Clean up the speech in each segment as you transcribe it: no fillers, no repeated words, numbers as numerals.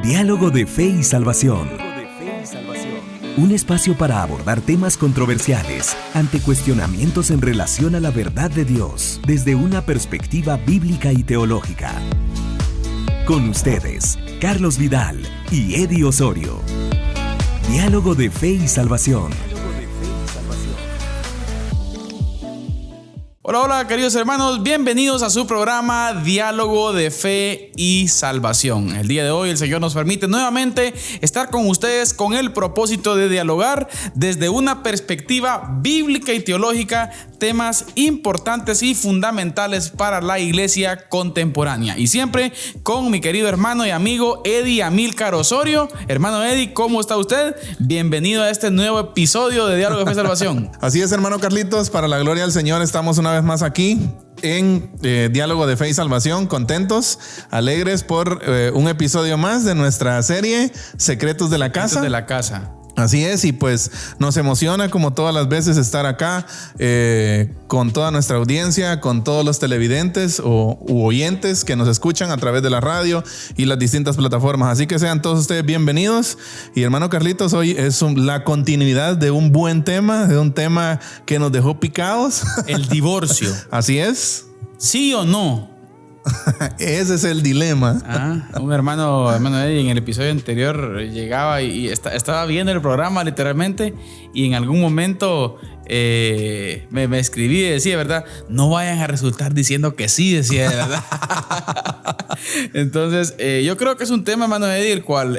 Diálogo de Fe y Salvación. Un espacio para abordar temas controversiales ante cuestionamientos en relación a la verdad de Dios desde una perspectiva bíblica y teológica. Con ustedes, Carlos Vidal y Eddie Osorio. Diálogo de Fe y Salvación. Hola, hola queridos hermanos, bienvenidos a su programa Diálogo de Fe y Salvación. El día de hoy el Señor nos permite nuevamente estar con ustedes con el propósito de dialogar desde una perspectiva bíblica y teológica temas importantes y fundamentales para la iglesia contemporánea. Y siempre con mi querido hermano y amigo Eddie Amílcar Osorio. Hermano Eddie, ¿cómo está usted? Bienvenido a este nuevo episodio de Diálogo de Fe y Salvación. Así es, hermano Carlitos, para la gloria del Señor estamos una vez más aquí en Diálogo de Fe y Salvación, contentos, alegres por un episodio más de nuestra serie Secretos de la Casa. Secretos de la Casa. Así es, y pues nos emociona como todas las veces estar acá con toda nuestra audiencia, con todos los televidentes u oyentes que nos escuchan a través de la radio y las distintas plataformas. Así que sean todos ustedes bienvenidos. Y hermano Carlitos, hoy es la continuidad de un buen tema, de un tema que nos dejó picados. El divorcio. Así es. ¿Sí o no? Ese es el dilema. Un hermano Eddie en el episodio anterior llegaba y estaba viendo el programa literalmente, y en algún momento me escribí y decía, ¿verdad? No vayan a resultar diciendo que sí, decía, ¿verdad? Entonces yo creo que es un tema, hermano Eddie, el cual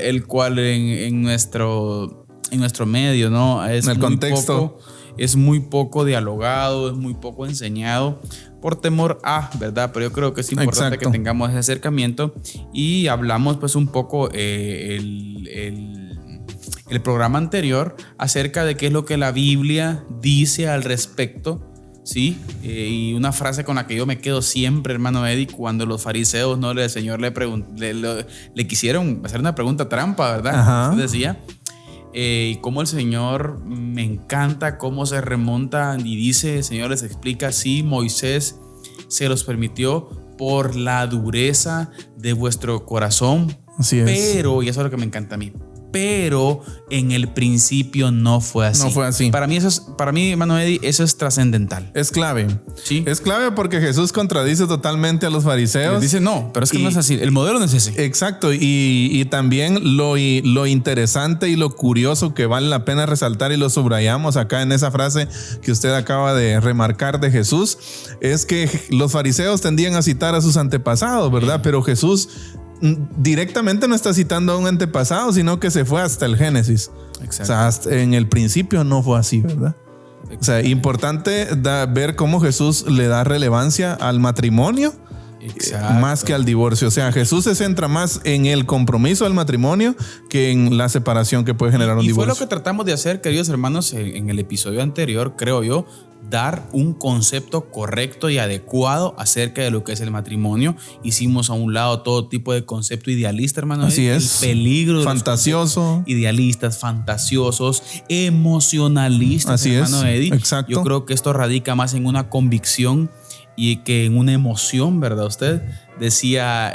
en nuestro medio, ¿no? Es en el contexto. Es muy poco dialogado, es muy poco enseñado por temor a, ¿verdad? Pero yo creo que es importante que tengamos ese acercamiento, y hablamos pues un poco el programa anterior acerca de qué es lo que la Biblia dice al respecto, ¿sí? Y una frase con la que yo me quedo siempre, hermano Eddie, cuando los fariseos, ¿no? El Señor le quisieron hacer una pregunta trampa, ¿verdad? Ajá. Decía... y cómo el Señor, me encanta cómo se remonta y dice, el Señor les explica, sí, Moisés se los permitió por la dureza de vuestro corazón. Así es. Pero, y eso es lo que me encanta a mí, pero en el principio no fue así. No fue así. Para mí, hermano Eddie, eso es trascendental. Es clave. Sí. Es clave porque Jesús contradice totalmente a los fariseos. Les dice no, pero es que no es así. El modelo no es ese. Exacto. Y también lo interesante y lo curioso que vale la pena resaltar, y lo subrayamos acá en esa frase que usted acaba de remarcar de Jesús, es que los fariseos tendían a citar a sus antepasados, ¿verdad? Pero Jesús directamente no está citando a un antepasado, sino que se fue hasta el Génesis. Exacto. O sea, hasta en el principio no fue así, ¿verdad? Exacto. O sea, importante ver cómo Jesús le da relevancia al matrimonio. Exacto. Más que al divorcio. O sea, Jesús se centra más en el compromiso del matrimonio que en la separación que puede generar un divorcio. Y fue lo que tratamos de hacer, queridos hermanos, en el episodio anterior, creo yo, dar un concepto correcto y adecuado acerca de lo que es el matrimonio. Hicimos a un lado todo tipo de concepto idealista, hermano. Así es. El peligro de fantasioso. Idealistas, fantasiosos, emocionalistas. Así hermano es. Eddie. Exacto. Yo creo que esto radica más en una convicción y que en una emoción, ¿verdad? Usted decía,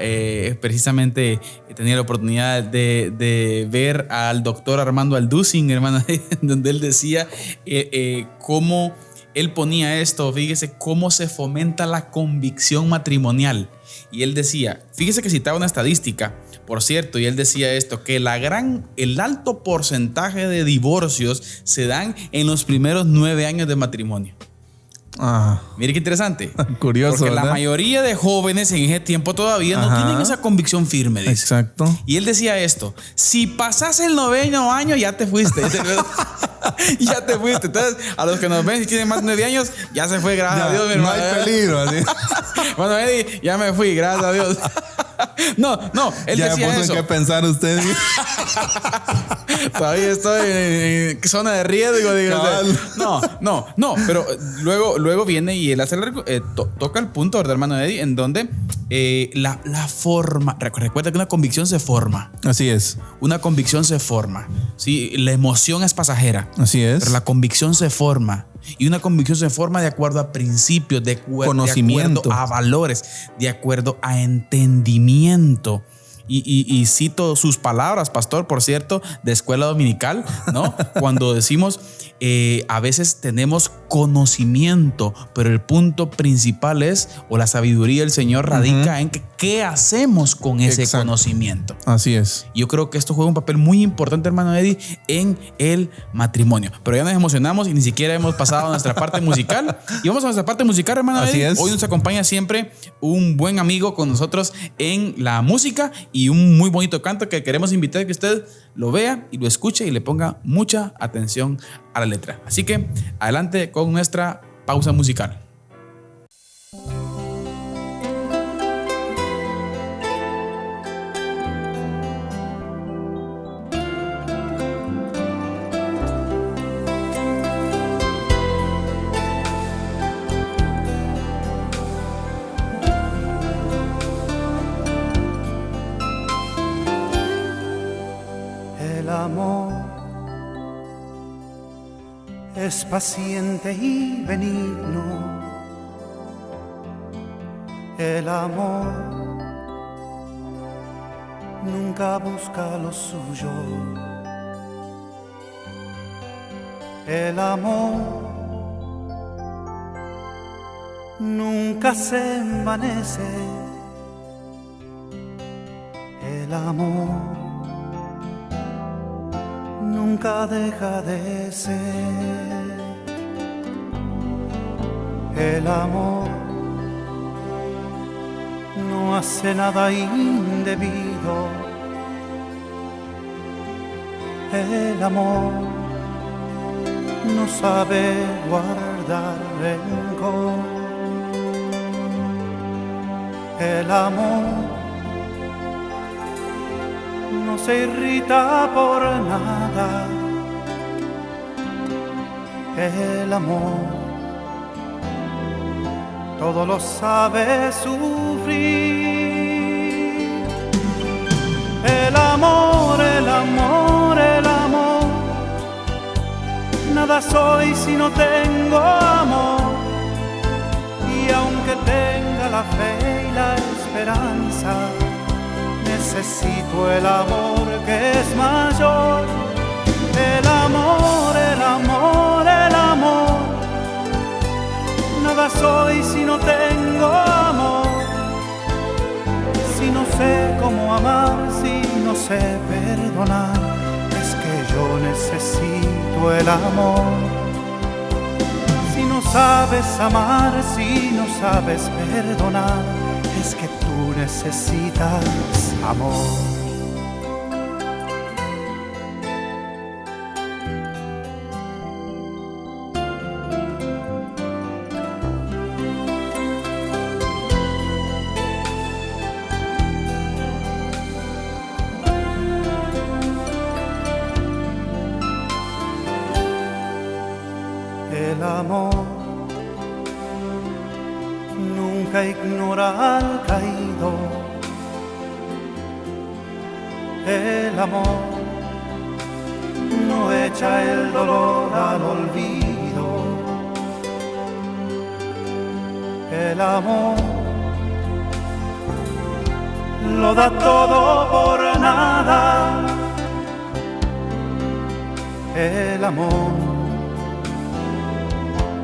precisamente tenía la oportunidad de ver al doctor Armando Alducin, hermano, donde él decía cómo él ponía esto, fíjese cómo se fomenta la convicción matrimonial. Y él decía, fíjese que citaba una estadística, por cierto, y él decía esto, que el alto porcentaje de divorcios se dan en los primeros 9 años de matrimonio. Mire qué interesante. Curioso, porque ¿verdad? La mayoría de jóvenes en ese tiempo todavía no tienen esa convicción firme, dice. Exacto. Y él decía esto: si pasas el 9º año, ya te fuiste. Ya te fuiste. Entonces, a los que nos ven, si tienen más de 9 años, ya se fue, gracias a Dios, mi hermano. No hay peligro. ¿Sí? Bueno, Eddie, ya me fui, gracias a Dios. No, él ya decía puso eso. en qué pensar usted. Todavía estoy en zona de riesgo, digo. No, pero luego viene y él hace toca el punto, ¿verdad, hermano Eddie? En donde la forma, recuerda que una convicción se forma. Así es. Una convicción se forma. Sí, la emoción es pasajera. Así es. Pero la convicción se forma. Y una convicción se forma de acuerdo a principios, de acuerdo a valores, de acuerdo a entendimiento. y cito sus palabras, pastor, por cierto, de escuela dominical, ¿no? Cuando decimos, a veces tenemos conocimiento, pero el punto principal es, o la sabiduría del Señor radica en que qué hacemos con ese conocimiento. Así es. Yo creo que esto juega un papel muy importante, hermano Eddie, en el matrimonio. Pero ya nos emocionamos y ni siquiera hemos pasado a nuestra parte musical. Y vamos a nuestra parte musical, hermano Eddie. Así es. Hoy nos acompaña siempre un buen amigo con nosotros en la música y un muy bonito canto que queremos invitar a que usted lo vea y lo escuche y le ponga mucha atención a la letra. Así que adelante con nuestra pausa musical. El amor es paciente y benigno. El amor nunca busca lo suyo. El amor nunca se envanece. El amor nunca deja de ser. El amor no hace nada indebido. El amor no sabe guardar rencor. El amor no se irrita por nada. El amor todo lo sabe sufrir. El amor, el amor, el amor. Nada soy si no tengo amor. Y aunque tenga la fe y la esperanza, necesito el amor que es mayor. El amor, el amor, el amor. Nada soy si no tengo amor. Si no sé cómo amar, si no sé perdonar, es que yo necesito el amor. Si no sabes amar, si no sabes perdonar, es que tú necesitas amor. El amor nunca ignora al caído. El amor no echa el dolor al olvido. El amor lo da todo por nada. El amor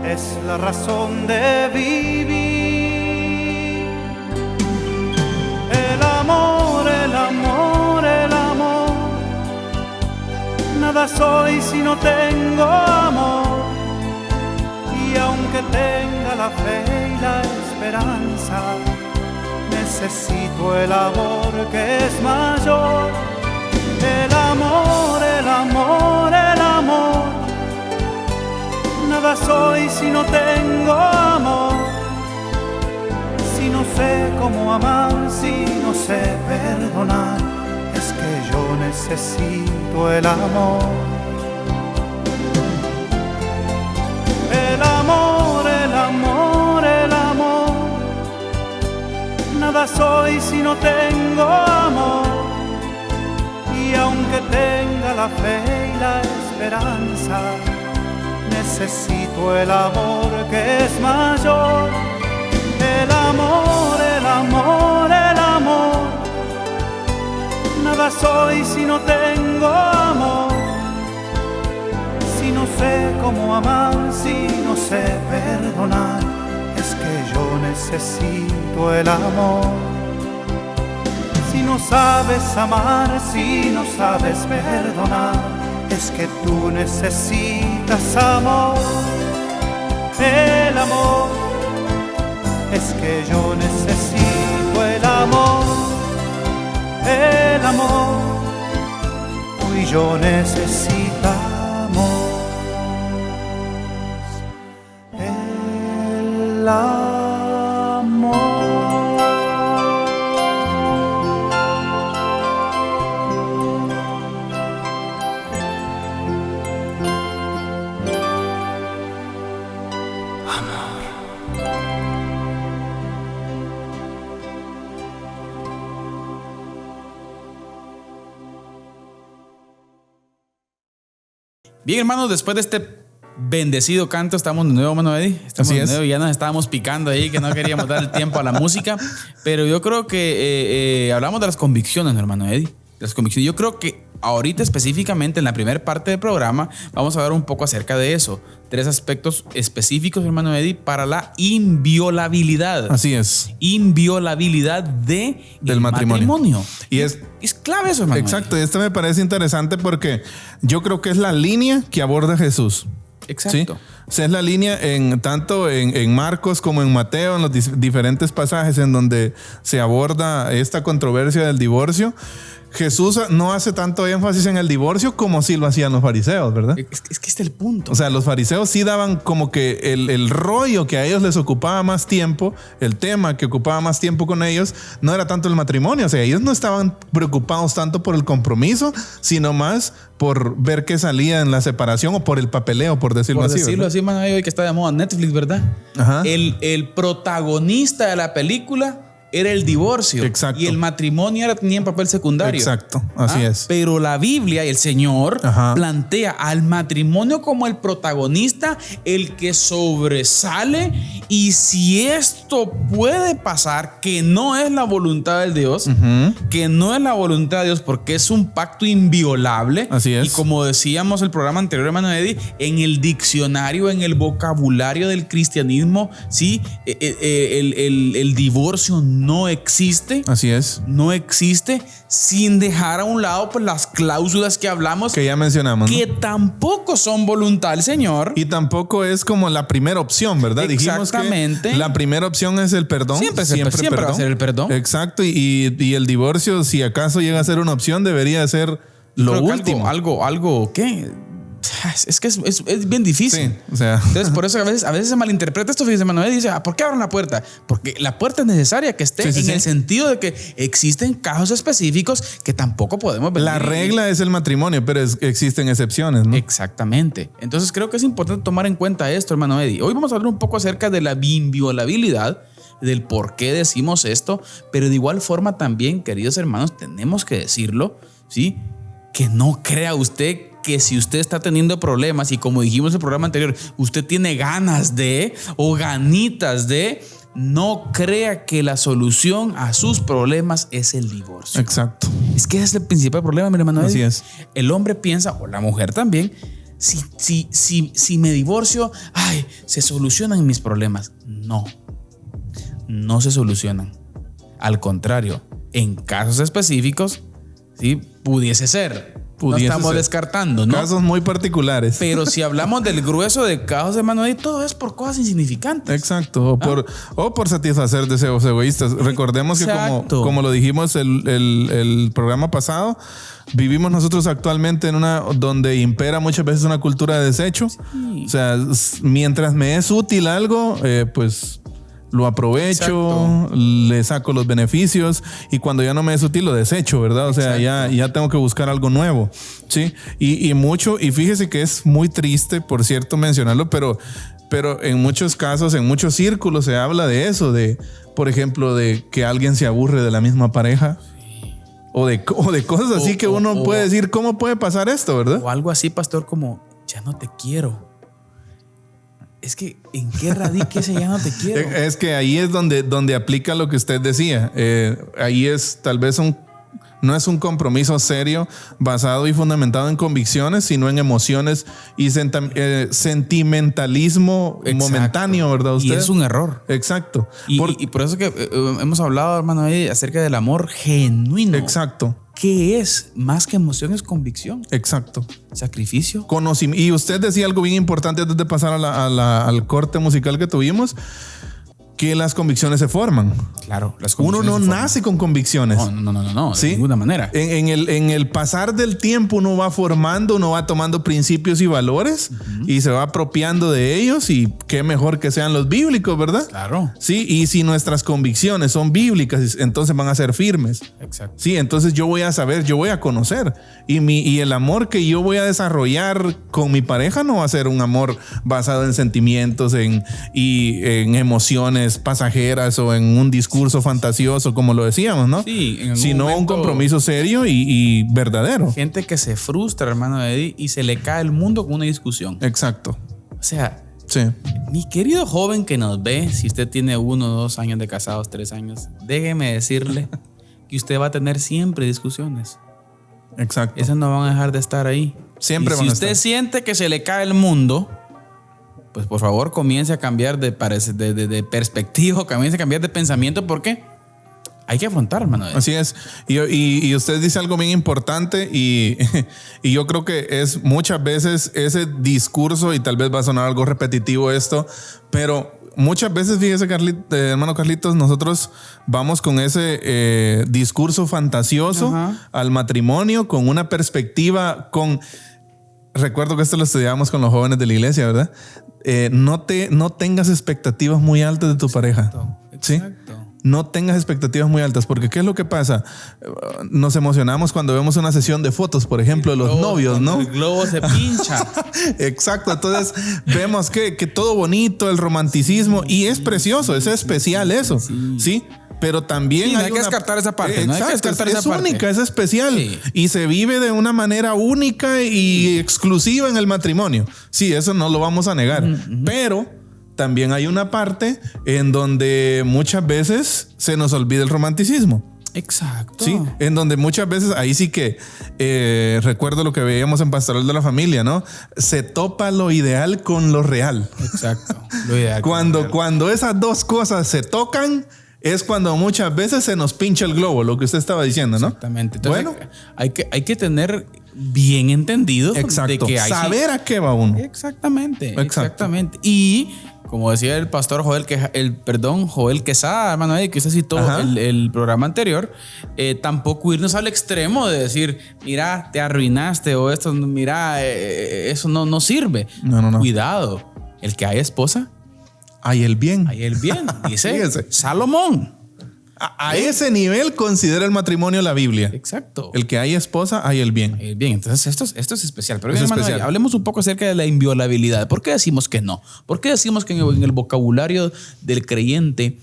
es la razón de vivir. El amor, el amor, el amor. Nada soy si no tengo amor. Y aunque tenga la fe y la esperanza, necesito el amor que es mayor. El amor, el amor, el amor. Nada soy si no tengo amor. Si no sé cómo amar, si no sé perdonar, es que yo necesito el amor. El amor, el amor, el amor. Nada soy si no tengo amor. Y aunque tenga la fe y la esperanza, necesito el amor que es mayor. El amor, el amor, el amor. Nada soy si no tengo amor, si no sé cómo amar, si no sé perdonar. Es que yo necesito el amor. Si no sabes amar, si no sabes perdonar, es que tú necesitas amor. El amor, es que yo necesito el amor. El amor, tú y yo necesitamos el amor. Bien, hermanos, después de este bendecido canto, estamos de nuevo, hermano Eddie. Estamos de nuevo, ya nos estábamos picando ahí, que no queríamos dar el tiempo a la música. Pero yo creo que hablamos de las convicciones, hermano Eddie. Las convicciones. Yo creo que ahorita específicamente en la primera parte del programa vamos a hablar un poco acerca de eso. 3 aspectos específicos, hermano Eddie, para la inviolabilidad. Así es. Inviolabilidad del matrimonio. Y es clave eso, hermano. Exacto. Esto me parece interesante porque yo creo que es la línea que aborda Jesús. Exacto. ¿Sí? O sea, es la línea tanto en Marcos como en Mateo, en los diferentes pasajes en donde se aborda esta controversia del divorcio. Jesús no hace tanto énfasis en el divorcio como sí lo hacían los fariseos, ¿verdad? Es que este es el punto. O sea, los fariseos sí daban como que el rollo que a ellos les ocupaba más tiempo, el tema que ocupaba más tiempo con ellos, no era tanto el matrimonio. O sea, ellos no estaban preocupados tanto por el compromiso, sino más por ver qué salía en la separación o por el papeleo, por decirlo así. Por decirlo así, mano, hoy que está de moda Netflix, ¿verdad? Ajá. El protagonista de la película era el divorcio. Exacto. Y el matrimonio tenía en papel secundario. Exacto, así es. Pero la Biblia y el Señor plantea al matrimonio como el protagonista, el que sobresale. Y si esto puede pasar, que no es la voluntad de Dios, que no es la voluntad de Dios porque es un pacto inviolable. Así es. Y como decíamos el programa anterior, hermano Eddie, en el diccionario, en el vocabulario del cristianismo, ¿sí? El divorcio no existe. Así es. No existe, sin dejar a un lado pues las cláusulas que hablamos, que ya mencionamos, que ¿no? tampoco son voluntad del Señor. Y tampoco es como la primera opción, ¿verdad? Exactamente. Dijimos que la primera opción es el perdón. Siempre va a ser el perdón. Exacto. Y el divorcio, si acaso llega a ser una opción, debería ser lo último. Algo ¿qué? Es que es bien difícil. Sí, o sea. Entonces, por eso a veces se malinterpreta esto. Fíjese, Manuel, y dice, ¿por qué abren la puerta? Porque la puerta es necesaria que esté el sentido de que existen casos específicos que tampoco podemos ver. La regla es el matrimonio, pero existen excepciones, ¿no? Exactamente. Entonces, creo que es importante tomar en cuenta esto, hermano Eddie. Hoy vamos a hablar un poco acerca de la inviolabilidad, del por qué decimos esto, pero de igual forma también, queridos hermanos, tenemos que decirlo, ¿sí? Que no crea usted que si usted está teniendo problemas y como dijimos en el programa anterior, usted tiene ganas de o ganitas de, no crea que la solución a sus problemas es el divorcio. Exacto. Es que ese es el principal problema, mi hermano. Así es. El hombre piensa, o la mujer también, si me divorcio, se solucionan mis problemas. No se solucionan. Al contrario, en casos específicos, ¿sí? Pudiese ser. No estamos descartando, ¿no? Casos muy particulares. Pero si hablamos del grueso de casos de Manuel, todo es por cosas insignificantes. Exacto. O por satisfacer deseos egoístas. Recordemos que como lo dijimos el programa pasado, vivimos nosotros actualmente en donde impera muchas veces una cultura de desecho. Sí. O sea, mientras me es útil algo, pues lo aprovecho, le saco los beneficios y cuando ya no me es útil lo desecho, ¿verdad? O sea, ya tengo que buscar algo nuevo, ¿sí? Y fíjese que es muy triste, por cierto, mencionarlo, pero en muchos casos, en muchos círculos se habla de eso, por ejemplo, de que alguien se aburre de la misma pareja. O de cosas así que uno puede decir, ¿cómo puede pasar esto, verdad? O algo así, pastor, como, ya no te quiero. Es que, ¿en qué radica ese ya no te quiero? Es que ahí es donde aplica lo que usted decía. Ahí es tal vez No es un compromiso serio basado y fundamentado en convicciones, sino en emociones y sentimentalismo momentáneo, ¿verdad? Y es un error. Exacto. Y por eso que hemos hablado, hermano, acerca del amor genuino. Exacto. ¿Qué es? Más que emoción es convicción. Exacto. Sacrificio. Y usted decía algo bien importante antes de pasar al corte musical que tuvimos, que las convicciones se forman. Claro, las convicciones uno no nace con convicciones. No, ¿sí? De ninguna manera. En el pasar del tiempo uno va formando, uno va tomando principios y valores y se va apropiando de ellos, y qué mejor que sean los bíblicos, ¿verdad? Claro. Sí, y si nuestras convicciones son bíblicas, entonces van a ser firmes. Exacto. Sí, entonces yo voy a saber, yo voy a conocer, y el amor que yo voy a desarrollar con mi pareja no va a ser un amor basado en sentimientos y en emociones pasajeras o en un discurso fantasioso, como lo decíamos, ¿no? Sí, sino un compromiso serio y verdadero. Gente que se frustra, hermano Eddie, y se le cae el mundo con una discusión. Exacto. O sea, sí. Mi querido joven que nos ve, si usted tiene 1 o 2 años de casados, 3 años, déjeme decirle que usted va a tener siempre discusiones. Exacto. Esas no van a dejar de estar ahí. Siempre van a estar. Si usted siente que se le cae el mundo, pues por favor comience a cambiar de perspectiva, comience a cambiar de pensamiento, porque hay que afrontar, hermano. Así es. Y usted dice algo bien importante, y yo creo que es muchas veces ese discurso, y tal vez va a sonar algo repetitivo esto, pero muchas veces, fíjese, hermano Carlitos, nosotros vamos con ese discurso fantasioso al matrimonio, con una perspectiva, recuerdo que esto lo estudiábamos con los jóvenes de la iglesia, ¿verdad? No tengas expectativas muy altas de tu pareja. ¿Sí? No tengas expectativas muy altas, porque ¿qué es lo que pasa? Nos emocionamos cuando vemos una sesión de fotos, por ejemplo, de los novios, ¿no? El globo se pincha. Exacto. Entonces vemos que todo bonito, el romanticismo, y es precioso, es especial eso. ¿Sí? Pero también no hay que descartar esa parte. Exacto, no hay que descartar esa parte. Es única, es especial. Sí. Y se vive de una manera única y exclusiva en el matrimonio. Sí, eso no lo vamos a negar. Pero también hay una parte en donde muchas veces se nos olvida el romanticismo. Exacto. Sí, en donde muchas veces, ahí sí que recuerdo lo que veíamos en Pastoral de la Familia, ¿no? Se topa lo ideal con lo real. Exacto. Lo ideal. Cuando esas dos cosas se tocan, es cuando muchas veces se nos pincha el globo, lo que usted estaba diciendo, ¿no? Exactamente. Entonces, bueno, hay que tener bien entendido. Exacto. De que saber a qué va uno. Exactamente. Y como decía el pastor Joel Quesada, hermano, que usted citó el programa anterior, tampoco irnos al extremo de decir, mira, te arruinaste, o esto, mira, eso no sirve. No. Cuidado. El que hay esposa, hay el bien. Dice Salomón. A ese nivel considera el matrimonio la Biblia. Exacto. El que hay esposa, hay el bien. Entonces esto es especial. Pero bien, hermano, hablemos un poco acerca de la inviolabilidad. ¿Por qué decimos que no? ¿Por qué decimos que en el vocabulario del creyente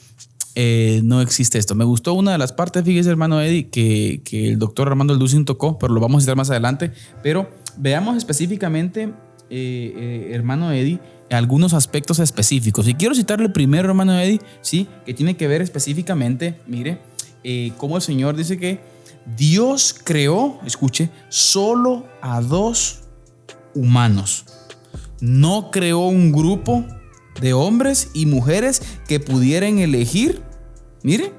no existe esto? Me gustó una de las partes, fíjese, hermano Eddie, que el doctor Armando Alducin tocó, pero lo vamos a citar más adelante. Pero veamos específicamente, hermano Eddie, algunos aspectos específicos. Y quiero citarle primero, hermano Eddie, ¿sí? Que tiene que ver específicamente, mire, cómo el Señor dice que Dios creó, escuche, solo a 2 humanos. No creó un grupo de hombres y mujeres que pudieran elegir, mire,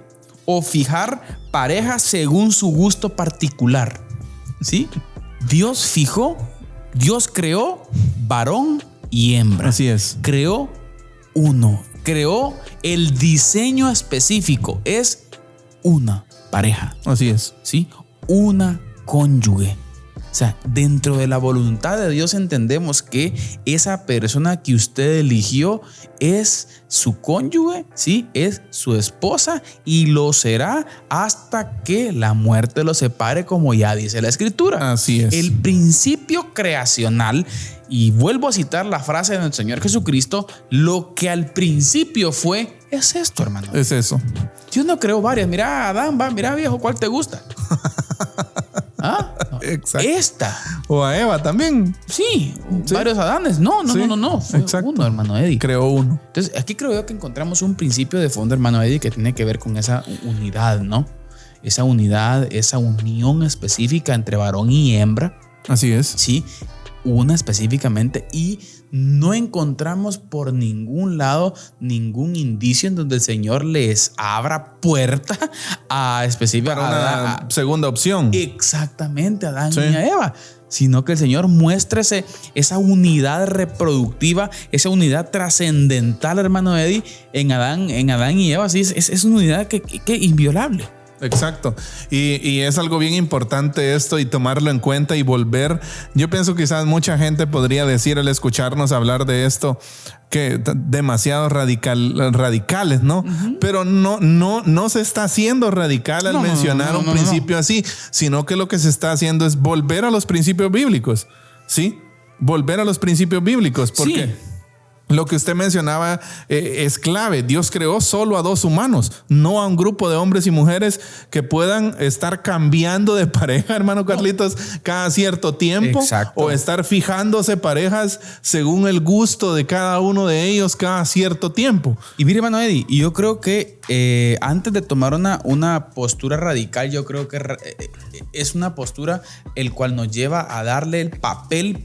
o fijar parejas según su gusto particular. ¿Sí? Dios creó varón y hembra. Así es. Creó uno. Creó el diseño específico. Es una pareja. Así es. ¿Sí? Una cónyuge. O sea, dentro de la voluntad de Dios entendemos que esa persona que usted eligió es su cónyuge, ¿sí? Es su esposa, y lo será hasta que la muerte lo separe, como ya dice la Escritura. Así es. El principio creacional, y vuelvo a citar la frase del Señor Jesucristo, lo que al principio fue, es esto, hermano. Es eso. Dios no creó varias. Mira, Adán, mira, viejo, ¿cuál te gusta? ¿Ah? Exacto. Esta. O a Eva también. Sí, varios Adanes. No. Fue exacto. Uno, hermano Eddie. Creó uno. Entonces, aquí creo yo que encontramos un principio de fondo, hermano Eddie, que tiene que ver con esa unidad, ¿no? esa unidad, esa unión específica entre varón y hembra. Así es. Sí, una específicamente, y no encontramos por ningún lado ningún indicio en donde el Señor les abra puerta a específicamente para una segunda opción. Exactamente, a Adán y a Eva, sino que el Señor muestra esa unidad reproductiva, esa unidad trascendental, hermano Eddie, en Adán y Eva. Sí, es una unidad que inviolable. Exacto. Y es algo bien importante esto, y tomarlo en cuenta y volver. Yo pienso quizás mucha gente podría decir al escucharnos hablar de esto que demasiado radicales, ¿no? Uh-huh. Pero no se está haciendo radical al mencionar un principio así, sino que lo que se está haciendo es volver a los principios bíblicos. ¿Sí? Volver a los principios bíblicos. ¿Por qué? Lo que usted mencionaba es clave. Dios creó solo a dos humanos, no a un grupo de hombres y mujeres que puedan estar cambiando de pareja, hermano Carlitos, cada cierto tiempo. Exacto. O estar fijándose parejas según el gusto de cada uno de ellos cada cierto tiempo. Y mire, hermano Eddie, yo creo que antes de tomar una postura radical, yo creo que es una postura el cual nos lleva a darle el papel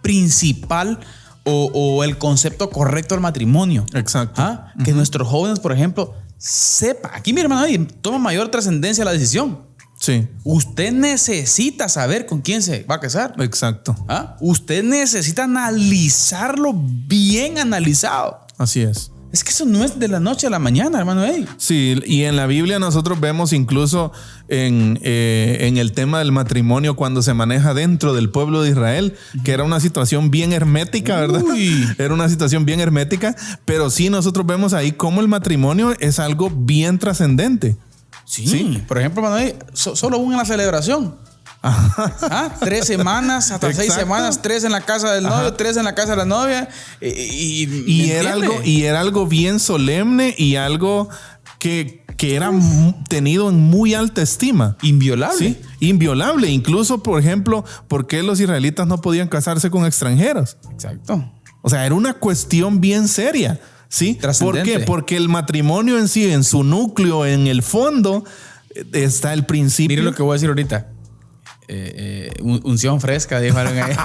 principal o el concepto correcto al matrimonio. Exacto. ¿Ah? Que nuestros jóvenes, por ejemplo, sepa. Aquí mi hermano toma mayor trascendencia la decisión. Sí. Usted necesita saber con quién se va a casar. Exacto. ¿Ah? Usted necesita analizarlo bien analizado. Así es. Es que eso no es de la noche a la mañana, hermano Eddie. Sí, y en la Biblia nosotros vemos incluso en el tema del matrimonio cuando se maneja dentro del pueblo de Israel, que era una situación bien hermética, ¿verdad? Era una situación bien hermética, pero sí nosotros vemos ahí cómo el matrimonio es algo bien trascendente. Sí. Por ejemplo, hermano Eddie, solo una en la celebración. 3 semanas, hasta 6 semanas, 3 en la casa del novio, 3 en la casa de la novia. Y era algo bien solemne y algo que era tenido en muy alta estima. Inviolable. Sí, inviolable. Incluso, por ejemplo, ¿por qué los israelitas no podían casarse con extranjeros? Exacto. O sea, era una cuestión bien seria. ¿Sí? ¿Por qué? Porque el matrimonio en sí, en su núcleo, en el fondo, está el principio. Mire lo que voy a decir ahorita. Unción fresca, dijo alguien ahí.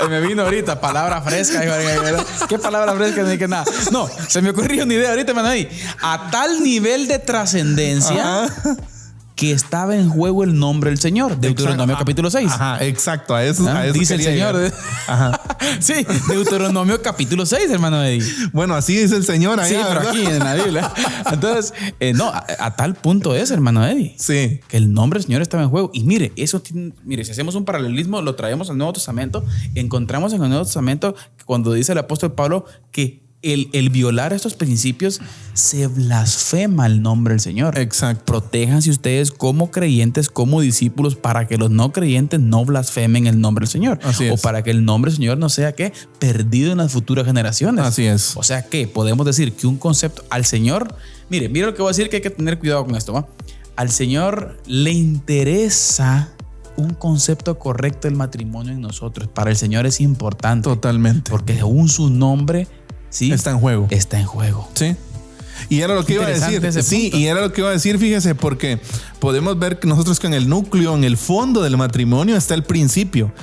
Me vino ahorita, palabra fresca, dijo alguien ahí. ¿Qué palabra fresca? No dije nada. No, se me ocurrió una idea ahorita, hermano ahí. A tal nivel de trascendencia que estaba en juego el nombre del Señor. Deuteronomio capítulo 6. Ajá, exacto. A eso dice el Señor. Ajá. Sí, Deuteronomio capítulo 6, hermano Eddie. Bueno, así dice el Señor allá. Sí, pero aquí en la Biblia. Entonces, a tal punto es, hermano Eddie. Sí. Que el nombre del Señor estaba en juego. Y mire, si hacemos un paralelismo, lo traemos al Nuevo Testamento, encontramos en el Nuevo Testamento cuando dice el apóstol Pablo que el violar estos principios se blasfema el nombre del Señor. Exacto. Protéjanse ustedes como creyentes, como discípulos, para que los no creyentes no blasfemen el nombre del Señor. Así es. O para que el nombre del Señor no sea perdido en las futuras generaciones. Así es. O sea que podemos decir que un concepto al Señor, mire lo que voy a decir, que hay que tener cuidado con esto, ¿va? Al Señor le interesa un concepto correcto del matrimonio en nosotros. Para el Señor es importante. Totalmente. Porque aún su nombre, sí, está en juego. Está en juego. Sí. Y era lo que iba a decir. Sí, y era lo que iba a decir, fíjese, porque podemos ver que nosotros que en el núcleo, en el fondo del matrimonio está el principio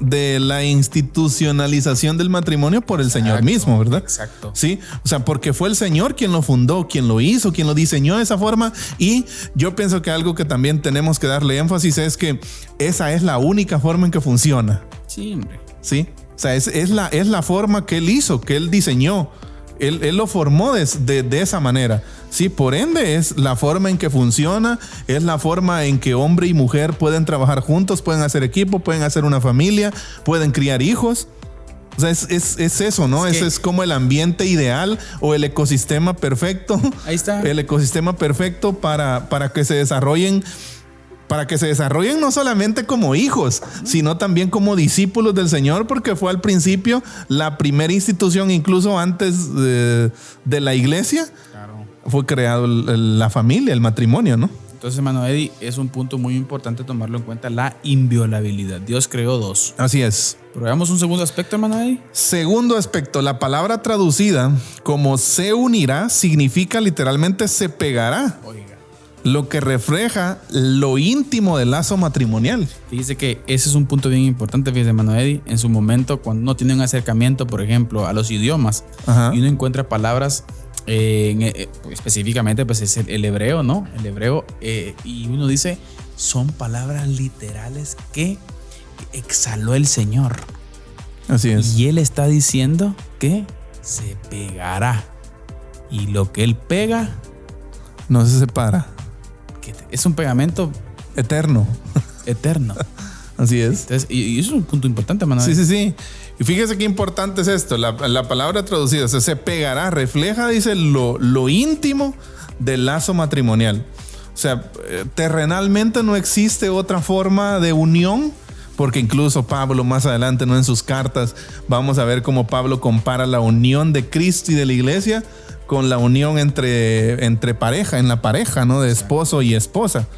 de la institucionalización del matrimonio por el Señor mismo, ¿verdad? Exacto. Sí, o sea, porque fue el Señor quien lo fundó, quien lo hizo, quien lo diseñó de esa forma. Y yo pienso que algo que también tenemos que darle énfasis es que esa es la única forma en que funciona. Sí, hombre. Sí, o sea, es la forma que él hizo, que él diseñó. Él lo formó de esa manera. Sí, por ende es la forma en que funciona, es la forma en que hombre y mujer pueden trabajar juntos, pueden hacer equipo, pueden hacer una familia, pueden criar hijos. O sea, es eso, ¿no? Ese es como el ambiente ideal o el ecosistema perfecto. Ahí está. El ecosistema perfecto para que se desarrollen. Para que se desarrollen no solamente como hijos, sino también como discípulos del Señor, porque fue al principio la primera institución, incluso antes de la iglesia, claro, fue creado la familia, el matrimonio, ¿no? Entonces, hermano Eddie, es un punto muy importante tomarlo en cuenta, la inviolabilidad. Dios creó dos. Así es. Pero veamos un segundo aspecto, hermano Eddie. Segundo aspecto, la palabra traducida como se unirá significa literalmente se pegará. Oiga. lo que refleja lo íntimo del lazo matrimonial. Fíjese que ese es un punto bien importante, fíjese, hermano Eddie. En su momento, cuando uno tiene un acercamiento, por ejemplo, a los idiomas, y uno encuentra palabras, específicamente, pues es el hebreo, ¿no? El hebreo, y uno dice, son palabras literales que exhaló el Señor. Así es. Y Él está diciendo que se pegará. Y lo que Él pega no se separa. Es un pegamento eterno. Eterno. Así es. Entonces, y eso es un punto importante, hermano. Sí. Y fíjese qué importante es esto. La palabra traducida, se pegará, refleja, dice, lo íntimo del lazo matrimonial. O sea, terrenalmente no existe otra forma de unión, porque incluso Pablo más adelante, ¿no? En sus cartas, vamos a ver cómo Pablo compara la unión de Cristo y de la iglesia con la unión entre pareja, en la pareja, ¿no? De esposo y esposa.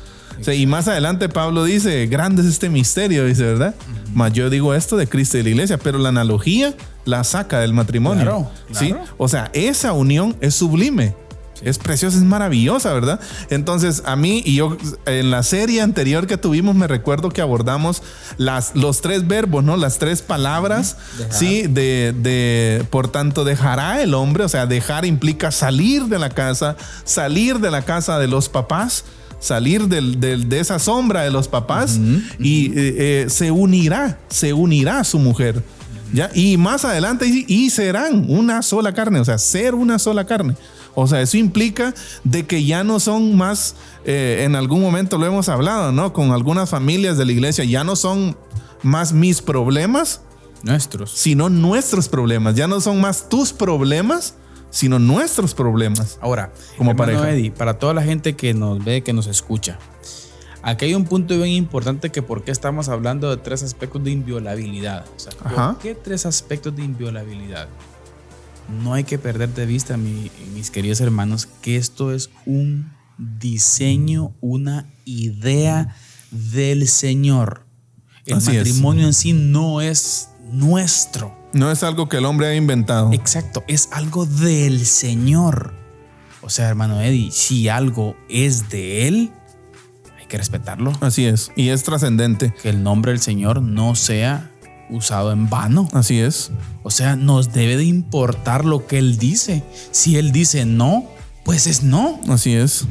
O sea, y más adelante Pablo dice, grande es este misterio, dice, ¿verdad? Mas yo digo esto de Cristo y de la iglesia, pero la analogía la saca del matrimonio. Claro. ¿Sí? O sea, esa unión es sublime. Es preciosa, es maravillosa, ¿verdad? Entonces, a mí y yo, en la serie anterior que tuvimos, me recuerdo que abordamos los 3 verbos, ¿no? Las 3 palabras, dejar. Sí, por tanto, dejará el hombre, o sea, dejar implica salir de la casa de los papás, salir de esa sombra de los papás, y se unirá a su mujer, ¿ya? Y más adelante, y serán una sola carne, o sea, ser una sola carne. O sea, eso implica de que ya no son más, en algún momento lo hemos hablado, ¿no? Con algunas familias de la iglesia, ya no son más mis problemas, sino nuestros problemas. Ya no son más tus problemas, sino nuestros problemas. Ahora, como pareja. Eddie, para toda la gente que nos ve, que nos escucha, aquí hay un punto bien importante, que por qué estamos hablando de 3 aspectos de inviolabilidad. O sea, ¿por qué 3 aspectos de inviolabilidad? No hay que perder de vista, mis queridos hermanos, que esto es un diseño, una idea del Señor. El matrimonio en sí no es nuestro. No es algo que el hombre ha inventado. Exacto, es algo del Señor. O sea, hermano Eddie, si algo es de Él, hay que respetarlo. Así es, y es trascendente. Que el nombre del Señor no sea usado en vano. Así es. O sea, nos debe de importar lo que Él dice. Si Él dice no, pues es no. Así es.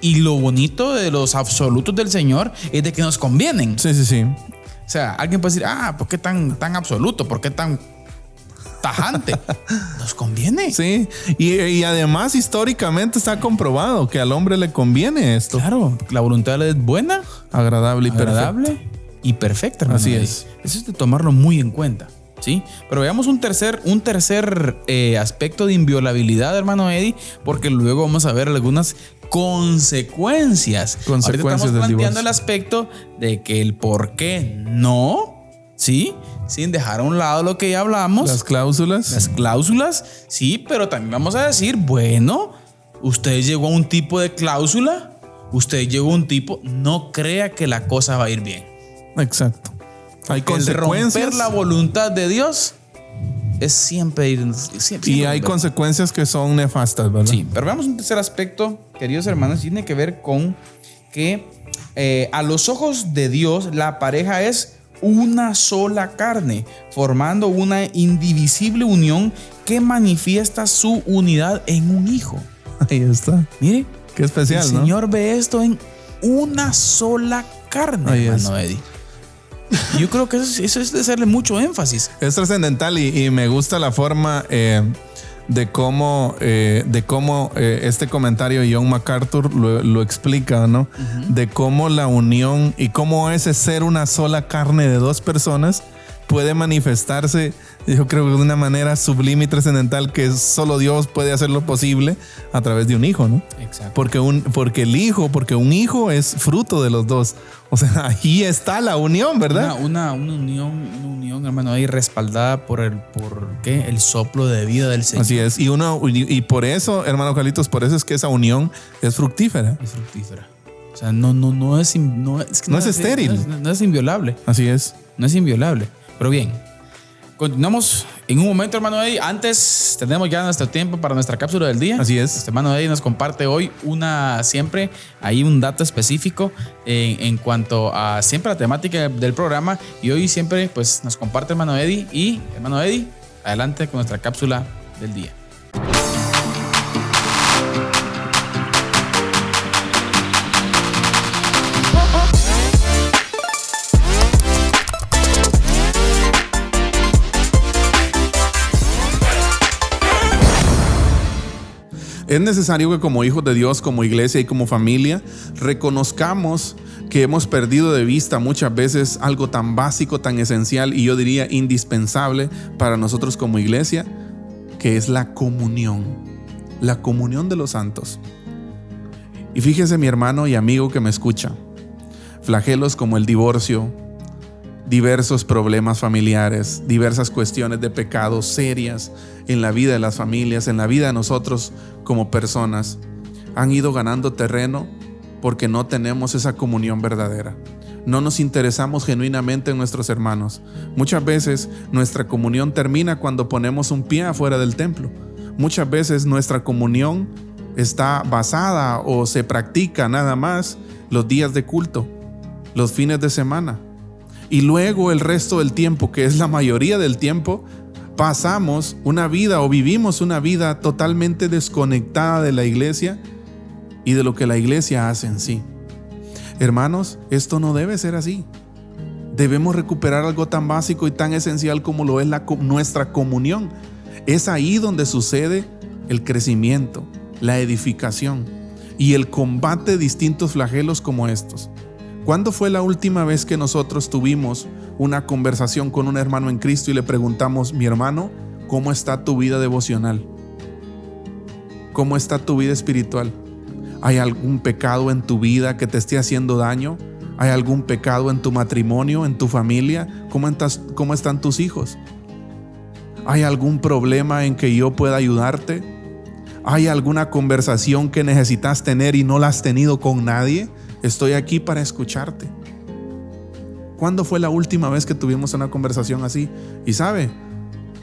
Y lo bonito de los absolutos del Señor es de que nos convienen. Sí. O sea, alguien puede decir, ¿por qué tan absoluto? ¿Por qué tan tajante? Nos conviene. Sí, y además históricamente está comprobado que al hombre le conviene esto. Claro, la voluntad es buena, agradable y perfecta. Hermano. Así es. Eso es de tomarlo muy en cuenta, ¿sí? Pero veamos un tercer aspecto de inviolabilidad, hermano Eddie, porque luego vamos a ver algunas consecuencias. Ahorita estamos planteando el aspecto de que el por qué no, ¿sí? Sin dejar a un lado lo que ya hablamos. Las cláusulas, sí, pero también vamos a decir, bueno, usted llegó a un tipo de cláusula, no crea que la cosa va a ir bien. Exacto. Hay consecuencias. Romper la voluntad de Dios es siempre ir. Y hay consecuencias que son nefastas, ¿verdad? Sí, pero veamos un tercer aspecto, queridos hermanos, tiene que ver con que a los ojos de Dios la pareja es una sola carne, formando una indivisible unión que manifiesta su unidad en un hijo. Ahí está. Mire, qué especial, el ¿no? Señor ve esto en una sola carne, hermano Eddie. Yo creo que eso es de hacerle mucho énfasis. Es trascendental y me gusta la forma de cómo este comentario de John MacArthur lo explica, ¿no? De cómo la unión y cómo ese ser una sola carne de 2 personas puede manifestarse, yo creo que de una manera sublime y trascendental, que solo Dios puede hacerlo posible a través de un hijo, ¿no? Exacto. Porque un hijo es fruto de los 2. O sea, ahí está la unión, ¿verdad? Una unión, hermano, ahí respaldada por el soplo de vida del Señor. Así es. Y por eso, hermano Carlitos, por eso es que esa unión es fructífera. Es fructífera. O sea, no es estéril. No es inviolable. Así es. No es inviolable. Pero bien, Continuamos en un momento, hermano Eddie. Antes tenemos ya nuestro tiempo para nuestra cápsula del día. Así es. Hermano Eddie nos comparte hoy siempre hay un dato específico en cuanto a siempre la temática del programa. Y hoy siempre pues nos comparte hermano Eddie. Y hermano Eddie, adelante con nuestra cápsula del día. Es necesario que como hijos de Dios, como iglesia y como familia, reconozcamos que hemos perdido de vista muchas veces algo tan básico, tan esencial y yo diría indispensable para nosotros como iglesia, que es la comunión de los santos. Y fíjese, mi hermano y amigo que me escucha, flagelos como el divorcio, diversos problemas familiares, diversas cuestiones de pecado serias en la vida de las familias, en la vida de nosotros como personas, han ido ganando terreno porque no tenemos esa comunión verdadera. No nos interesamos genuinamente en nuestros hermanos. Muchas veces nuestra comunión termina cuando ponemos un pie afuera del templo. Muchas veces nuestra comunión está basada o se practica nada más los días de culto, los fines de semana. Y luego el resto del tiempo, que es la mayoría del tiempo, pasamos una vida o vivimos una vida totalmente desconectada de la iglesia y de lo que la iglesia hace en sí. Hermanos, esto no debe ser así. Debemos recuperar algo tan básico y tan esencial como lo es nuestra comunión. Es ahí donde sucede el crecimiento, la edificación y el combate de distintos flagelos como estos. ¿Cuándo fue la última vez que nosotros tuvimos una conversación con un hermano en Cristo y le preguntamos, mi hermano, ¿cómo está tu vida devocional? ¿Cómo está tu vida espiritual? ¿Hay algún pecado en tu vida que te esté haciendo daño? ¿Hay algún pecado en tu matrimonio, en tu familia? ¿Cómo están tus hijos? ¿Hay algún problema en que yo pueda ayudarte? ¿Hay alguna conversación que necesitas tener y no la has tenido con nadie? Estoy aquí para escucharte. ¿Cuándo fue la última vez que tuvimos una conversación así? Y sabe,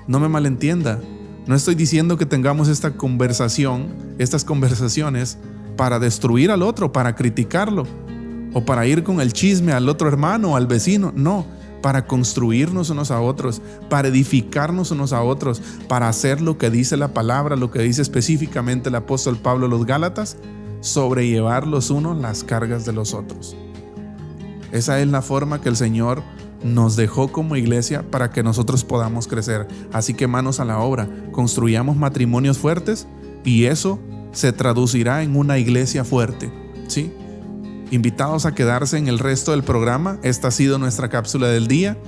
no me malentienda, no estoy diciendo que tengamos estas conversaciones para destruir al otro, para criticarlo, o para ir con el chisme al otro hermano o al vecino. No, para construirnos unos a otros, para edificarnos unos a otros, para hacer lo que dice la palabra, lo que dice específicamente el apóstol Pablo a los Gálatas, sobrellevar los unos las cargas de los otros. Esa es la forma que el Señor nos dejó como iglesia para que nosotros podamos crecer. Así que manos a la obra, construyamos matrimonios fuertes y eso se traducirá en una iglesia fuerte, ¿sí? Invitados a quedarse en el resto del programa. Esta ha sido nuestra cápsula del día.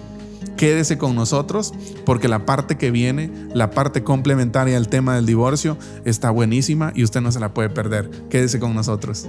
Quédese con nosotros porque la parte que viene, la parte complementaria al tema del divorcio, está buenísima y usted no se la puede perder. Quédese con nosotros.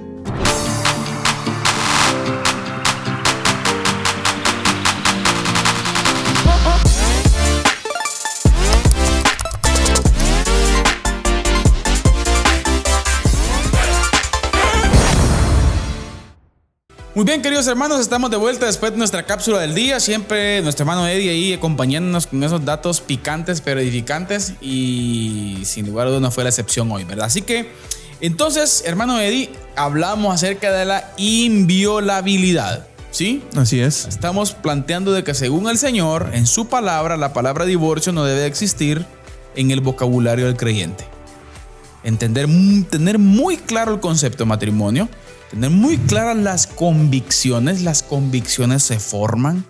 Muy bien, queridos hermanos, estamos de vuelta después de nuestra cápsula del día. Siempre nuestro hermano Eddie ahí acompañándonos con esos datos picantes pero edificantes, y sin lugar a dudas no fue la excepción hoy, ¿verdad? Así que, entonces, hermano Eddie, hablamos acerca de la inviolabilidad, ¿sí? Así es. Estamos planteando de que según el Señor, en su palabra, la palabra divorcio no debe existir en el vocabulario del creyente. Tener muy claro el concepto de matrimonio, tener muy claras las convicciones se forman,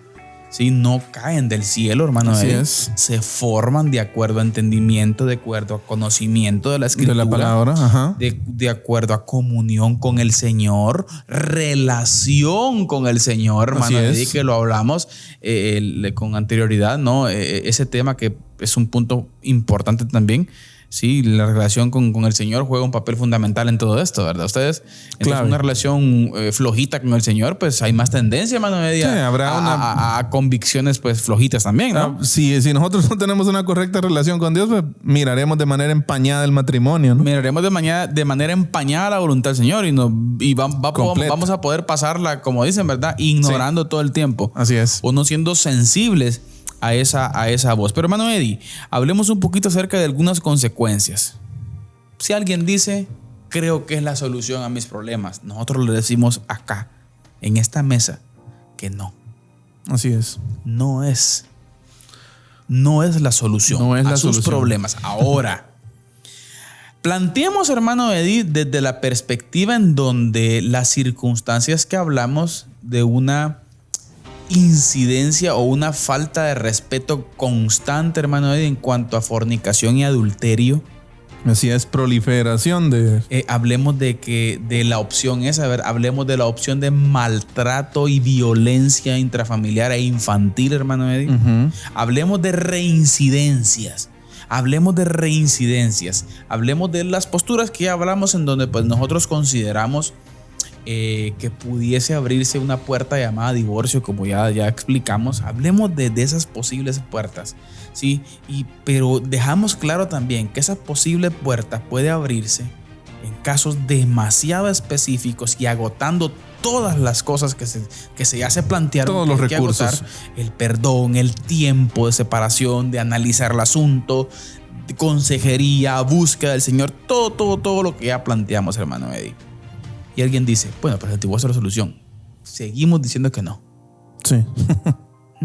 ¿sí? No caen del cielo, hermano. Así es. Se forman de acuerdo a entendimiento, de acuerdo a conocimiento de la escritura, de la palabra, ajá. De acuerdo a comunión con el Señor, relación con el Señor, hermano. Así que lo hablamos con anterioridad, ¿no? Ese tema que es un punto importante también. Sí, la relación con el Señor juega un papel fundamental en todo esto, ¿verdad? Ustedes, claro. Una relación flojita con el Señor, pues hay más tendencia, hermano Eddie, a convicciones pues flojitas también, ¿no? Si nosotros no tenemos una correcta relación con Dios, pues miraremos de manera empañada el matrimonio, ¿no? Miraremos de manera empañada la voluntad del Señor y vamos a poder pasarla, como dicen, ¿verdad? Ignorando todo el tiempo. Así es. O no siendo sensibles a esa voz. Pero hermano Eddie, hablemos un poquito acerca de algunas consecuencias. Si alguien dice, creo que es la solución a mis problemas, nosotros le decimos acá, en esta mesa, que no. Así es. No es la solución a sus problemas. Ahora, planteemos, hermano Eddie, desde la perspectiva en donde las circunstancias que hablamos de una incidencia o una falta de respeto constante, hermano Eddie, en cuanto a fornicación y adulterio. Así es, proliferación de... hablemos de la opción esa, hablemos de la opción de maltrato y violencia intrafamiliar e infantil, hermano Eddie. Uh-huh. Hablemos de reincidencias. Hablemos de las posturas que ya hablamos, en donde pues nosotros consideramos que pudiese abrirse una puerta llamada divorcio, como ya explicamos. Hablemos de esas posibles puertas, ¿sí? Pero dejamos claro también que esa posible puerta puede abrirse en casos demasiado específicos y agotando todas las cosas que ya se plantearon. Todos los recursos. Agotar, el perdón, el tiempo de separación, de analizar el asunto, de consejería, búsqueda del Señor, todo lo que ya planteamos, hermano Eddie. Y alguien dice, bueno, pero el divorcio es la solución. Seguimos diciendo que no. Sí.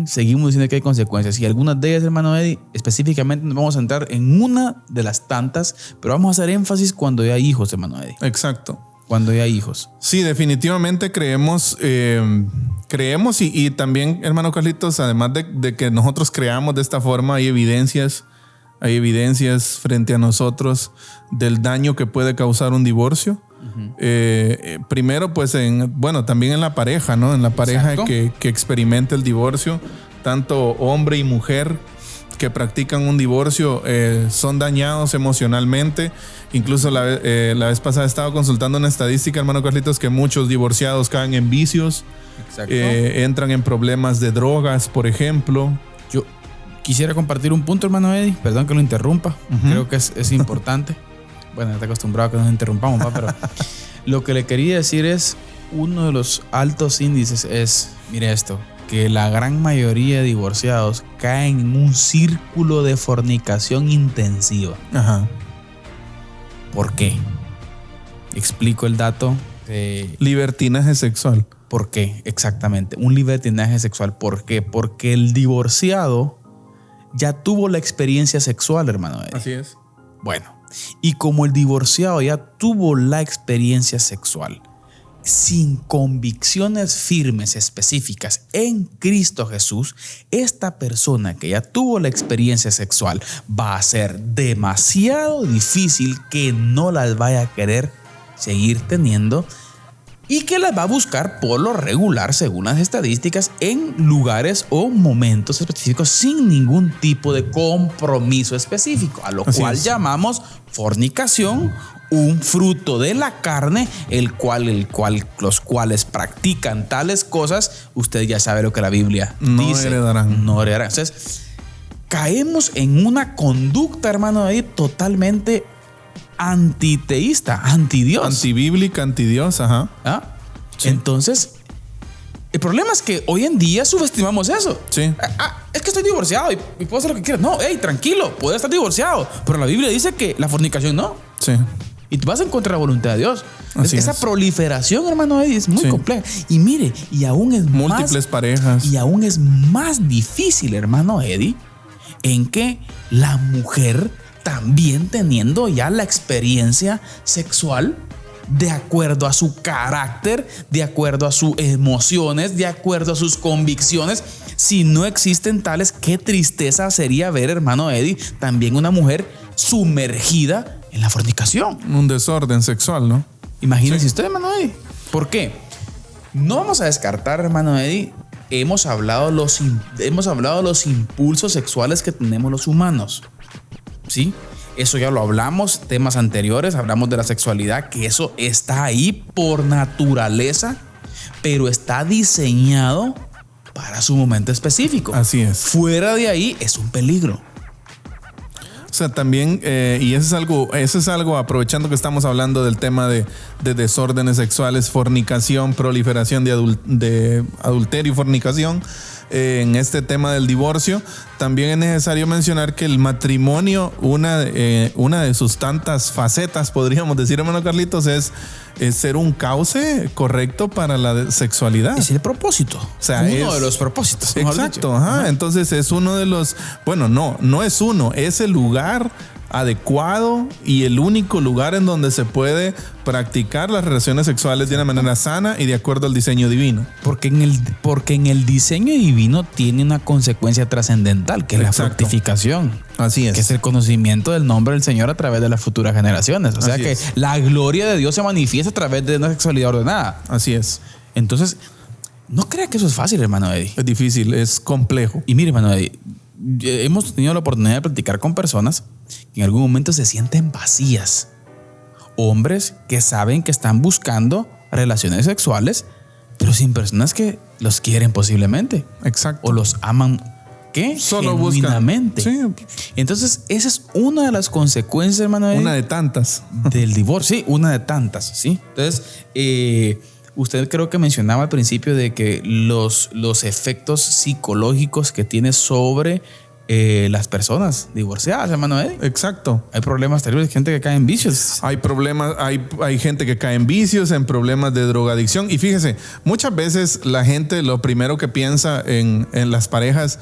Seguimos diciendo que hay consecuencias. Y algunas de ellas, hermano Eddie, específicamente nos vamos a entrar en una de las tantas, pero vamos a hacer énfasis cuando hay hijos, hermano Eddie. Exacto. Cuando hay hijos. Sí, definitivamente creemos y también, hermano Carlitos, además de que nosotros creamos de esta forma, hay evidencias frente a nosotros del daño que puede causar un divorcio. Uh-huh. Primero, pues también en la pareja, ¿no? En la pareja que experimenta el divorcio, tanto hombre y mujer que practican un divorcio son dañados emocionalmente. Incluso la vez pasada estaba consultando una estadística, hermano Carlitos, que muchos divorciados caen en vicios. Exacto. Entran en problemas de drogas, por ejemplo. Yo quisiera compartir un punto, hermano Eddie, perdón que lo interrumpa. Uh-huh. Creo que es importante. Bueno, está acostumbrado a que nos interrumpamos, pero lo que le quería decir es, uno de los altos índices es, mire esto, que la gran mayoría de divorciados caen en un círculo de fornicación intensiva. Ajá. ¿Por qué? Explico el dato. Libertinaje sexual. ¿Por qué? Exactamente. Un libertinaje sexual. ¿Por qué? Porque el divorciado ya tuvo la experiencia sexual, hermano. Así es. Bueno, y como el divorciado ya tuvo la experiencia sexual, sin convicciones firmes específicas en Cristo Jesús, esta persona que ya tuvo la experiencia sexual va a ser demasiado difícil que no las vaya a querer seguir teniendo y que las va a buscar por lo regular, según las estadísticas, en lugares o momentos específicos sin ningún tipo de compromiso específico, a lo cual llamamos fornicación, un fruto de la carne, los cuales practican tales cosas. Usted ya sabe lo que la Biblia dice. No heredarán. Entonces, caemos en una conducta, hermano, ahí totalmente antiteísta, antidios. Antibíblica, antidios, ajá. ¿Ah? Sí. Entonces, el problema es que hoy en día subestimamos eso. Sí. Es que estoy divorciado y puedo hacer lo que quiera. No, tranquilo, puedes estar divorciado, pero la Biblia dice que la fornicación no. Sí. Y tú vas en contra de la voluntad de Dios. Esa proliferación, hermano Eddie, es muy compleja. Y mire, y aún es múltiples parejas. Y aún es más difícil, hermano Eddie, en que la mujer, también teniendo ya la experiencia sexual, de acuerdo a su carácter, de acuerdo a sus emociones, de acuerdo a sus convicciones, si no existen tales, qué tristeza sería ver, hermano Eddie, también una mujer sumergida en la fornicación. Un desorden sexual, ¿no? Imagínense usted, hermano Eddie. ¿Por qué? No vamos a descartar, hermano Eddie, hemos hablado de los impulsos sexuales que tenemos los humanos. ¿Sí? Eso ya lo hablamos, temas anteriores, hablamos de la sexualidad, que eso está ahí por naturaleza, pero está diseñado para su momento específico. Así es. Fuera de ahí es un peligro. O sea, también, y eso es algo, aprovechando que estamos hablando del tema de desórdenes sexuales, fornicación, proliferación de adulterio y fornicación, en este tema del divorcio, también es necesario mencionar que el matrimonio, una de sus tantas facetas, podríamos decir, hermano Carlitos, es ser un cauce correcto para la sexualidad. Es el propósito. O sea, uno de los propósitos. Exacto. Ajá. Entonces es uno de los, bueno, no es uno, es el lugar adecuado y el único lugar en donde se puede practicar las relaciones sexuales de una manera sana y de acuerdo al diseño divino. Porque en el diseño divino tiene una consecuencia trascendental, que es la fructificación. Así es. Que es el conocimiento del nombre del Señor a través de las futuras generaciones. O sea que la gloria de Dios se manifiesta a través de una sexualidad ordenada. Así es. Entonces, no crea que eso es fácil, hermano Eddie. Es difícil, es complejo. Y mire, hermano Eddie, hemos tenido la oportunidad de platicar con personas que en algún momento se sienten vacías. Hombres que saben que están buscando relaciones sexuales, pero sin personas que los quieren posiblemente. Exacto. O los aman, ¿qué? Solo genuinamente. buscan. Sí. Entonces, esa es una de las consecuencias, hermano. Una de tantas. Del divorcio. Sí, una de tantas, ¿sí? Entonces, usted creo que mencionaba al principio de que los efectos psicológicos que tiene sobre las personas divorciadas, hermano Eddie. Exacto. Hay problemas terribles, gente que cae en vicios. Hay problemas, hay gente que cae en vicios, en problemas de drogadicción. Y fíjese, muchas veces la gente lo primero que piensa en las parejas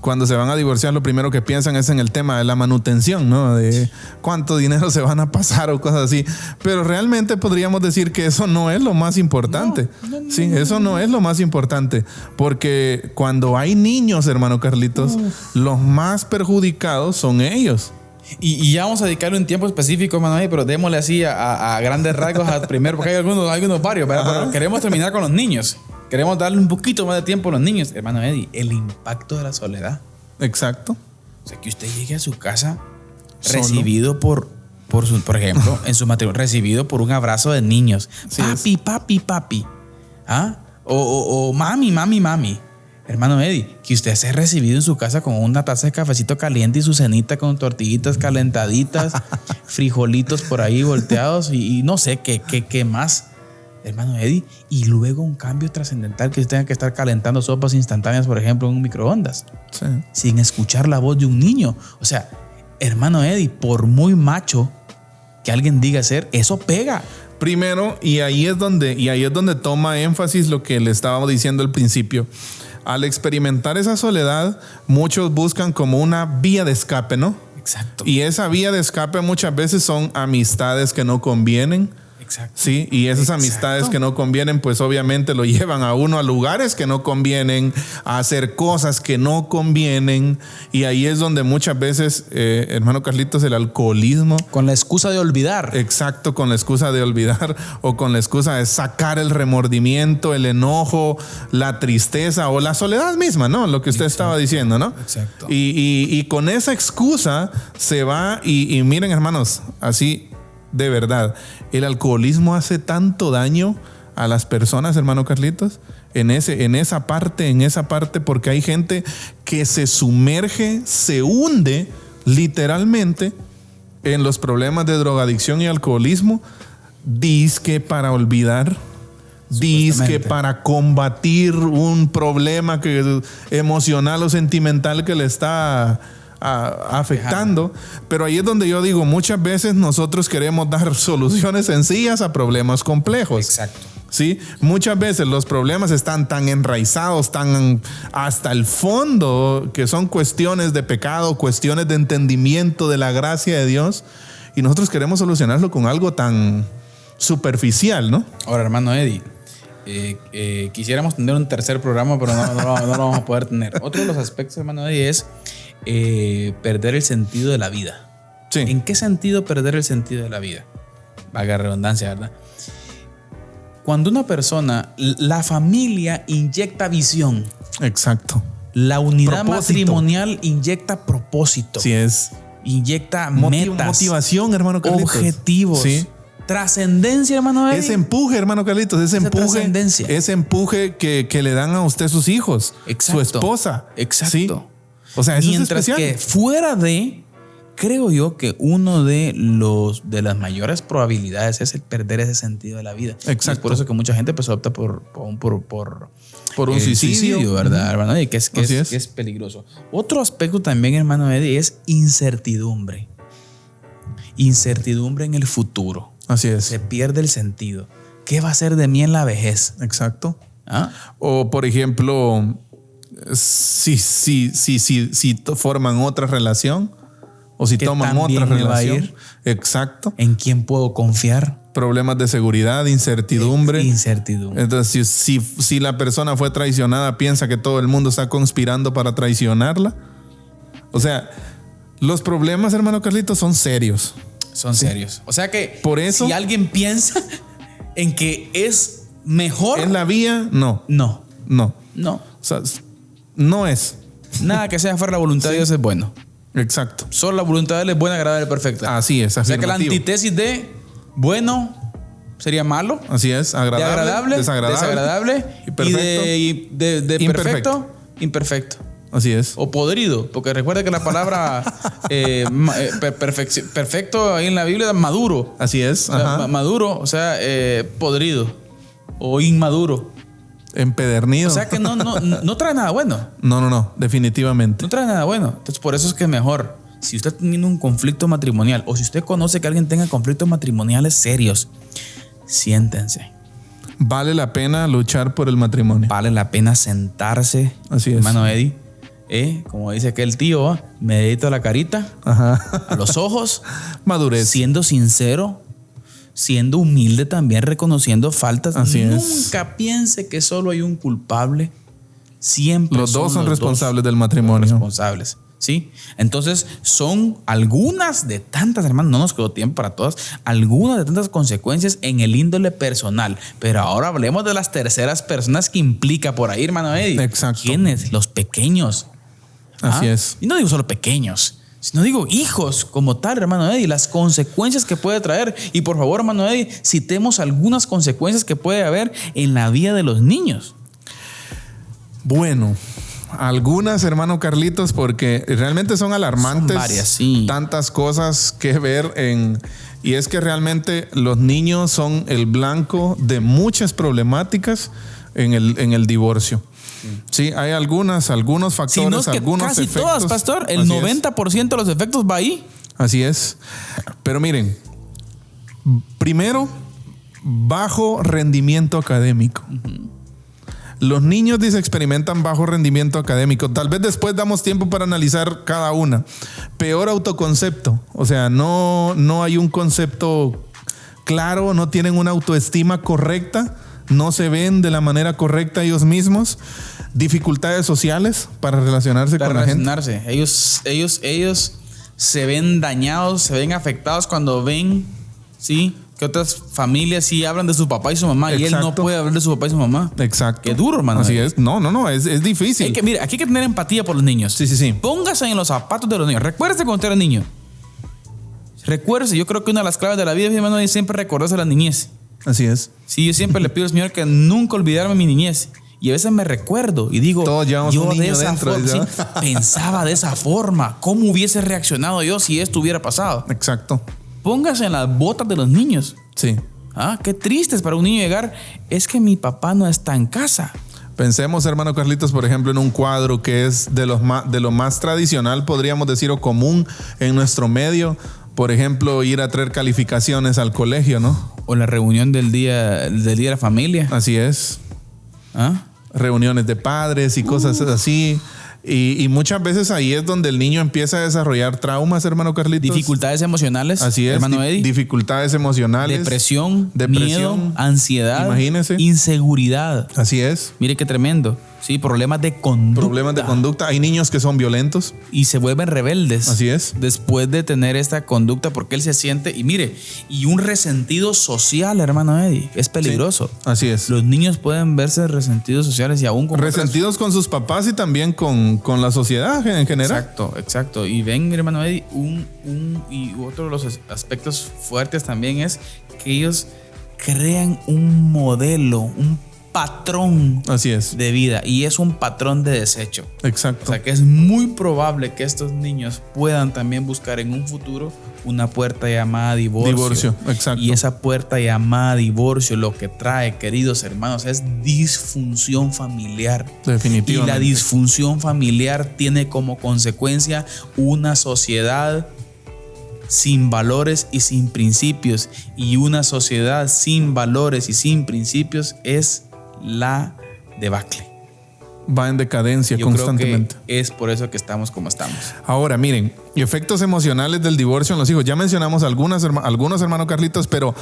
cuando se van a divorciar, lo primero que piensan es en el tema de la manutención, ¿no? De cuánto dinero se van a pasar o cosas así. Pero realmente podríamos decir que eso no es lo más importante. Sí, eso no es lo más importante. Porque cuando hay niños, hermano Carlitos, los más perjudicados son ellos. Y ya vamos a dedicarle un tiempo específico, hermano, pero démosle así a grandes rasgos primero, porque hay algunos varios, pero queremos terminar con los niños. Queremos darle un poquito más de tiempo a los niños. Hermano Eddie, el impacto de la soledad. Exacto. O sea, que usted llegue a su casa recibido por ejemplo, en su matrimonio, recibido por un abrazo de niños. Sí, papi. ¿Ah? O mami. Hermano Eddie, que usted sea recibido en su casa con una taza de cafecito caliente y su cenita con tortillitas calentaditas, frijolitos por ahí volteados y no sé qué más. Hermano Eddie, y luego un cambio trascendental que tenga que estar calentando sopas instantáneas, por ejemplo, en un microondas, sin escuchar la voz de un niño. O sea, hermano Eddie, por muy macho que alguien diga ser, eso pega. Primero, y ahí es donde toma énfasis lo que le estábamos diciendo al principio. Al experimentar esa soledad, muchos buscan como una vía de escape, ¿no? Exacto. Y esa vía de escape muchas veces son amistades que no convienen. Exacto. Sí, y esas amistades que no convienen, pues obviamente lo llevan a uno a lugares que no convienen, a hacer cosas que no convienen. Y ahí es donde muchas veces, hermano Carlitos, el alcoholismo. Con la excusa de olvidar. Exacto, con la excusa de olvidar o con la excusa de sacar el remordimiento, el enojo, la tristeza o la soledad misma, ¿no? Lo que usted estaba diciendo, ¿no? Exacto. Y con esa excusa se va y miren, hermanos, así. De verdad, el alcoholismo hace tanto daño a las personas, hermano Carlitos, en esa parte, porque hay gente que se sumerge, se hunde literalmente en los problemas de drogadicción y alcoholismo, dizque para olvidar, dizque para combatir un problema emocional o sentimental que le está afectando. Pero ahí es donde yo digo, muchas veces nosotros queremos dar soluciones sencillas a problemas complejos. Exacto. ¿Sí? Muchas veces los problemas están tan enraizados, tan hasta el fondo, que son cuestiones de pecado, cuestiones de entendimiento de la gracia de Dios, y nosotros queremos solucionarlo con algo tan superficial, ¿no? Ahora, hermano Eddie, quisiéramos tener un tercer programa, pero no lo vamos a poder tener. Otro de los aspectos, hermano Eddie, es perder el sentido de la vida. Sí. ¿En qué sentido perder el sentido de la vida? Valga redundancia, ¿verdad? Cuando una persona, la familia inyecta visión. Exacto. La unidad matrimonial inyecta propósito. Sí es. Inyecta metas. Motivación, hermano Carlitos. Objetivos. Sí. Trascendencia, hermano Eddie. Ese empuje, hermano Carlitos, ese empuje que le dan a usted sus hijos. Exacto. Su esposa. Exacto. ¿Sí? O sea, eso mientras es especial. que fuera de, creo yo que uno de las mayores probabilidades es el perder ese sentido de la vida. Exacto. Y es por eso que mucha gente pues opta por por un suicidio, ¿verdad, hermano Eddie? Que es peligroso. Otro aspecto también, hermano Eddie, es incertidumbre. Incertidumbre en el futuro. Así es. Se pierde el sentido. ¿Qué va a ser de mí en la vejez? Exacto. O, por ejemplo, si forman otra relación o si toman otra relación. Exacto. ¿En quién puedo confiar? Problemas de seguridad, incertidumbre. Incertidumbre. Entonces, si la persona fue traicionada, piensa que todo el mundo está conspirando para traicionarla. O sea, los problemas, hermano Carlitos, son serios. Son serios. O sea que por eso, si alguien piensa en que es mejor en la vía, no. O sea, no es. Nada que sea fuera de la voluntad de Dios es bueno. Exacto. Solo la voluntad de Él es buena, agradable y perfecta. Así es. O sea que la antítesis de bueno sería malo. Así es. Agradable, desagradable y perfecto. Y de perfecto, imperfecto. Así es. O podrido, porque recuerda que la palabra perfecto ahí en la Biblia es maduro. Así es. O sea, maduro, o sea, podrido o inmaduro. Empedernido. O sea que no trae nada bueno. No, definitivamente. No trae nada bueno. Entonces, por eso es que es mejor, si usted está teniendo un conflicto matrimonial o si usted conoce que alguien tenga conflictos matrimoniales serios, siéntense. Vale la pena luchar por el matrimonio. Vale la pena sentarse. Así es. Hermano Eddie, como dice aquel tío, medito a la carita, a los ojos. Madurez. Siendo sincero, siendo humilde también, reconociendo faltas. Nunca piense que solo hay un culpable. Siempre los dos son responsables del matrimonio. Responsables. ¿Sí? Entonces son algunas de tantas, hermanos, no nos quedó tiempo para todas, algunas de tantas consecuencias en el índole personal. Pero ahora hablemos de las terceras personas que implica por ahí, hermano Eddie. Exacto. ¿Quiénes? Los pequeños. Así es. Y no digo solo pequeños, sino digo hijos como tal, hermano Eddie, las consecuencias que puede traer. Y por favor, hermano Eddie, citemos algunas consecuencias que puede haber en la vida de los niños. Bueno, algunas, hermano Carlitos, porque realmente son alarmantes. Son varias, sí. Tantas cosas que ver y es que realmente los niños son el blanco de muchas problemáticas en el divorcio. Sí, hay algunos factores, si no es que algunos casi efectos. Todas, pastor, el 90% de los efectos va ahí. Así es. Pero miren, primero, bajo rendimiento académico. Los niños experimentan bajo rendimiento académico. Tal vez después damos tiempo para analizar cada una. Peor autoconcepto. O sea, no hay un concepto claro, no tienen una autoestima correcta, no se ven de la manera correcta ellos mismos. Dificultades sociales para relacionarse con la gente. Ellos se ven dañados, se ven afectados cuando ven, ¿sí?, que otras familias sí hablan de su papá y su mamá. Exacto. Y él no puede hablar de su papá y su mamá. Exacto. Qué duro, hermano. Así es. No, es difícil. Mira, aquí hay que tener empatía por los niños. Sí. Póngase en los zapatos de los niños. Recuérdese cuando usted era niño. Recuérdese, yo creo que una de las claves de la vida, mi hermano, es siempre recordarse la niñez. Así es. Sí, yo siempre le pido al Señor que nunca olvidarme mi niñez. Y a veces me recuerdo y digo, yo de esa forma pensaba de esa forma. ¿Cómo hubiese reaccionado yo si esto hubiera pasado? Exacto. Póngase en las botas de los niños. Sí. Qué triste es para un niño llegar. Es que mi papá no está en casa. Pensemos, hermano Carlitos, por ejemplo, en un cuadro que es de lo más tradicional, podríamos decir, o común en nuestro medio. Por ejemplo, ir a traer calificaciones al colegio, ¿no? O la reunión del día de la familia. Así es. Reuniones de padres y cosas así. Y muchas veces ahí es donde el niño empieza a desarrollar traumas, hermano Carlitos. Dificultades emocionales. Así es, hermano Eddie. Dificultades emocionales. Depresión, miedo, ansiedad. Imagínese. Inseguridad. Así es. Mire qué tremendo. Sí, problemas de conducta. Hay niños que son violentos. Y se vuelven rebeldes. Así es. Después de tener esta conducta, porque él se siente, y mire, y un resentido social, hermano Eddie, es peligroso. Sí, así es. Los niños pueden verse resentidos sociales y aún con resentidos con sus papás y también con la sociedad en general. Exacto. Y ven, hermano Eddie, y otro de los aspectos fuertes también es que ellos crean un modelo, un patrón Así es. de vida y es un patrón de desecho. Exacto. O sea que es muy probable que estos niños puedan también buscar en un futuro una puerta llamada divorcio. Exacto. Y esa puerta llamada divorcio lo que trae, queridos hermanos, es disfunción familiar. Definitivamente. Y la disfunción familiar tiene como consecuencia una sociedad sin valores y sin principios. Y una sociedad sin valores y sin principios es la debacle. Va en decadencia constantemente. Creo que es por eso que estamos como estamos. Ahora, miren, efectos emocionales del divorcio en los hijos. Ya mencionamos algunos, hermano Carlitos, pero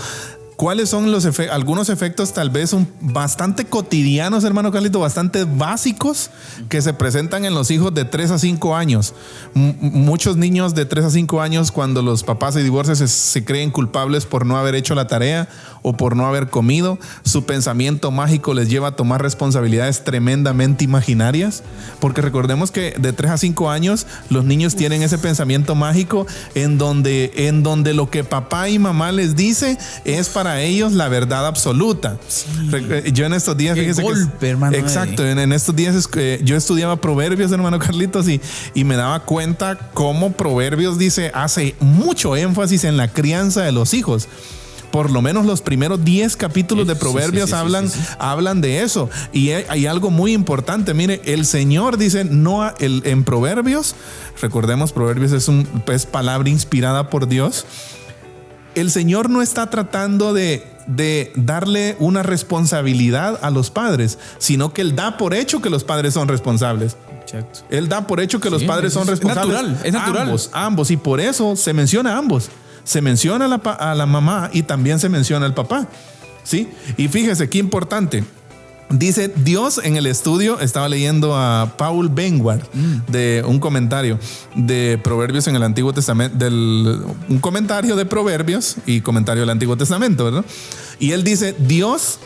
¿cuáles son algunos efectos tal vez bastante cotidianos, hermano Carlito, bastante básicos que se presentan en los hijos de 3 a 5 años? Muchos niños de 3 a 5 años, cuando los papás se divorcian, se creen culpables por no haber hecho la tarea o por no haber comido. Su pensamiento mágico les lleva a tomar responsabilidades tremendamente imaginarias, porque recordemos que de 3 a 5 años los niños tienen ese pensamiento mágico en donde lo que papá y mamá les dice es para ellos la verdad absoluta. Sí. Yo en estos días, fíjese golpe, hermano. Exacto, en estos días yo estudiaba Proverbios, hermano Carlitos, y me daba cuenta cómo Proverbios hace mucho énfasis en la crianza de los hijos. Por lo menos los primeros 10 capítulos de Proverbios hablan de eso. Y hay algo muy importante. Mire, el Señor dice en Proverbios, recordemos, Proverbios es palabra inspirada por Dios. El Señor no está tratando de darle una responsabilidad a los padres, sino que Él da por hecho que los padres son responsables. Exacto. Él da por hecho que los padres son responsables. Es natural. Ambos. Y por eso se menciona a ambos. Se menciona a la mamá y también se menciona al papá. ¿Sí? Y fíjese qué importante. Dice Dios en el estudio, estaba leyendo a Paul Benward de un comentario de Proverbios en el Antiguo Testamento, un comentario de Proverbios y comentario del Antiguo Testamento, ¿verdad? Y él dice, Dios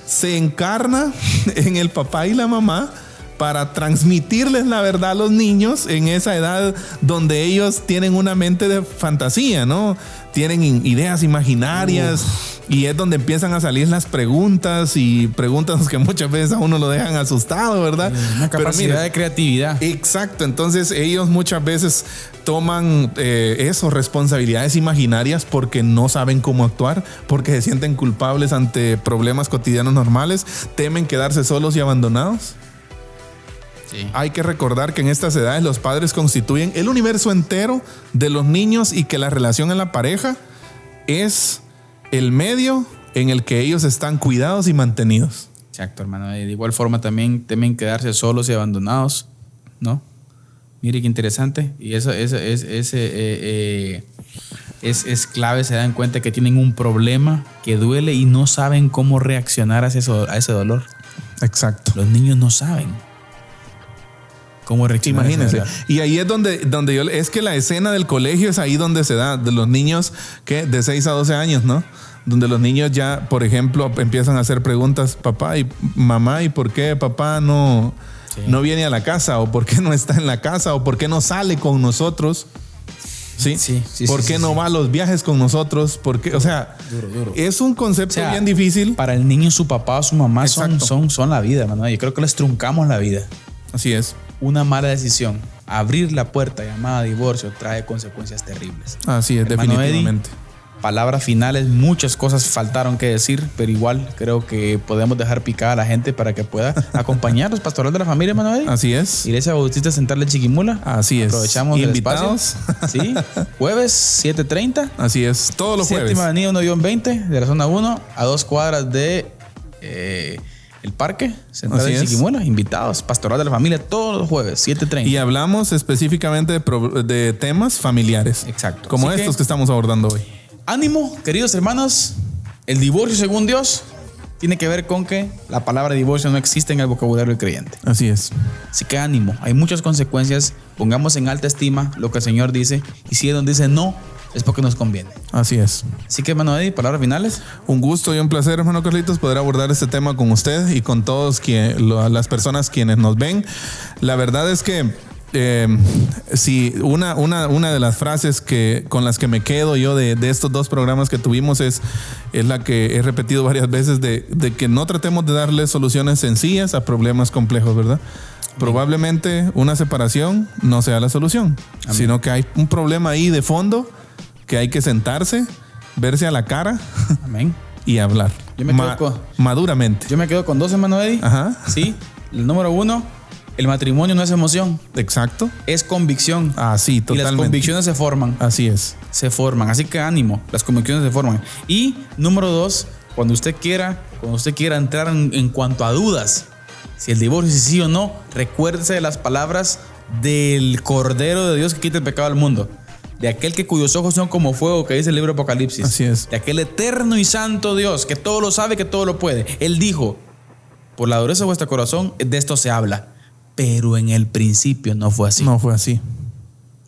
se encarna en el papá y la mamá para transmitirles la verdad a los niños en esa edad donde ellos tienen una mente de fantasía, ¿no? Tienen ideas imaginarias. Y es donde empiezan a salir las preguntas y preguntas que muchas veces a uno lo dejan asustado, ¿verdad? Una capacidad de creatividad. Exacto. Entonces ellos muchas veces toman responsabilidades imaginarias porque no saben cómo actuar, porque se sienten culpables ante problemas cotidianos normales, temen quedarse solos y abandonados. Sí. Hay que recordar que en estas edades los padres constituyen el universo entero de los niños y que la relación en la pareja es el medio en el que ellos están cuidados y mantenidos. Exacto, hermano. De igual forma también temen quedarse solos y abandonados, ¿no? Mire qué interesante. Y eso es clave. Se dan cuenta que tienen un problema que duele y no saben cómo reaccionar a ese dolor. Exacto. Los niños no saben cómo reaccionar. Imagínense. Y ahí es donde es que la escena del colegio es ahí donde se da, de los niños que de 6 a 12 años, ¿no? Donde los niños ya, por ejemplo, empiezan a hacer preguntas, papá y mamá, ¿y por qué papá no viene a la casa? ¿O por qué no está en la casa? ¿O por qué no sale con nosotros? ¿Sí? ¿Por qué no va a los viajes con nosotros? Porque, o sea, duro. Es un concepto bien difícil. Para el niño, su papá o su mamá son la vida, hermano. Yo creo que les truncamos la vida. Así es. Una mala decisión, abrir la puerta llamada divorcio, trae consecuencias terribles. Así es, hermano, definitivamente. Eddie, palabras finales, muchas cosas faltaron que decir, pero igual creo que podemos dejar picada a la gente para que pueda acompañarnos, pastoral de la familia, hermano Eddie. Así es. Iglesia Bautista Central de Chiquimula. Así es. Aprovechamos invitados. Sí, jueves 7:30. Así es, todos los jueves. Séptima Avenida 1-20 de la zona 1, a 2 cuadras de el Parque Central de Chiquimula. Invitados, pastoral de la familia, todos los jueves, 7:30. Y hablamos específicamente de temas familiares. Exacto. Como así estos que estamos abordando hoy. Ánimo, queridos hermanos. El divorcio, según Dios, tiene que ver con que la palabra divorcio no existe en el vocabulario del creyente. Así es. Así que ánimo. Hay muchas consecuencias. Pongamos en alta estima lo que el Señor dice. Y si Él nos dice no, es porque nos conviene. Así es. Así que, hermano Eddie, palabras finales. Un gusto y un placer, hermano Carlitos, poder abordar este tema con usted y con todas las personas quienes nos ven. La verdad es que sí, una de las frases con las que me quedo yo de estos 2 programas que tuvimos es la que he repetido varias veces de que no tratemos de darle soluciones sencillas a problemas complejos, ¿verdad? Probablemente una separación no sea la solución, Amén. Sino que hay un problema ahí de fondo que hay que sentarse, verse a la cara Amén. Y hablar. Yo me quedo maduramente. Yo me quedo con 2, hermano Eddie. Ajá. Sí. El número 1, el matrimonio no es emoción. Exacto. Es convicción. Sí, totalmente. Y las convicciones se forman. Así es. Se forman. Así que ánimo, las convicciones se forman. Y número 2, cuando usted quiera entrar en cuanto a dudas, si el divorcio es sí o no, recuérdese de las palabras del Cordero de Dios que quita el pecado del mundo. De aquel cuyos ojos son como fuego, que dice el libro de Apocalipsis. Así es. De aquel eterno y santo Dios, que todo lo sabe, que todo lo puede. Él dijo, por la dureza de vuestro corazón, de esto se habla. Pero en el principio no fue así. No fue así.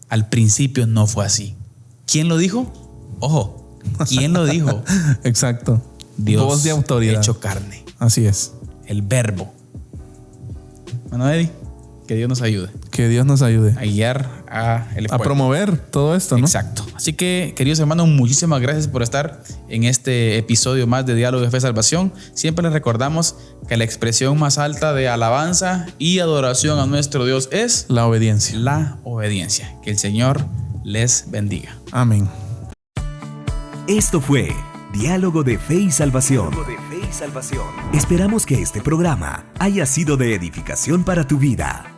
Al principio no fue así. ¿Quién lo dijo? Ojo, ¿quién lo dijo? Exacto. Dios, voz de autoridad, hecho carne. Así es. El verbo. Bueno, Eddie, que Dios nos ayude. Que Dios nos ayude. A guiar a promover todo esto, ¿no? Exacto. Así que, queridos hermanos, muchísimas gracias por estar en este episodio más de Diálogo de Fe y Salvación. Siempre les recordamos que la expresión más alta de alabanza y adoración a nuestro Dios es la obediencia. La obediencia. Que el Señor les bendiga. Amén. Esto fue Diálogo de Fe y Salvación. Esperamos que este programa haya sido de edificación para tu vida.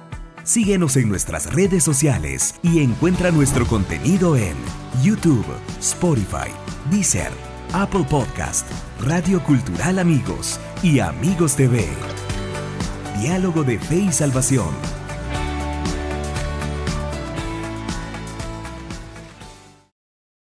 Síguenos en nuestras redes sociales y encuentra nuestro contenido en YouTube, Spotify, Deezer, Apple Podcast, Radio Cultural Amigos y Amigos TV. Diálogo de Fe y Salvación.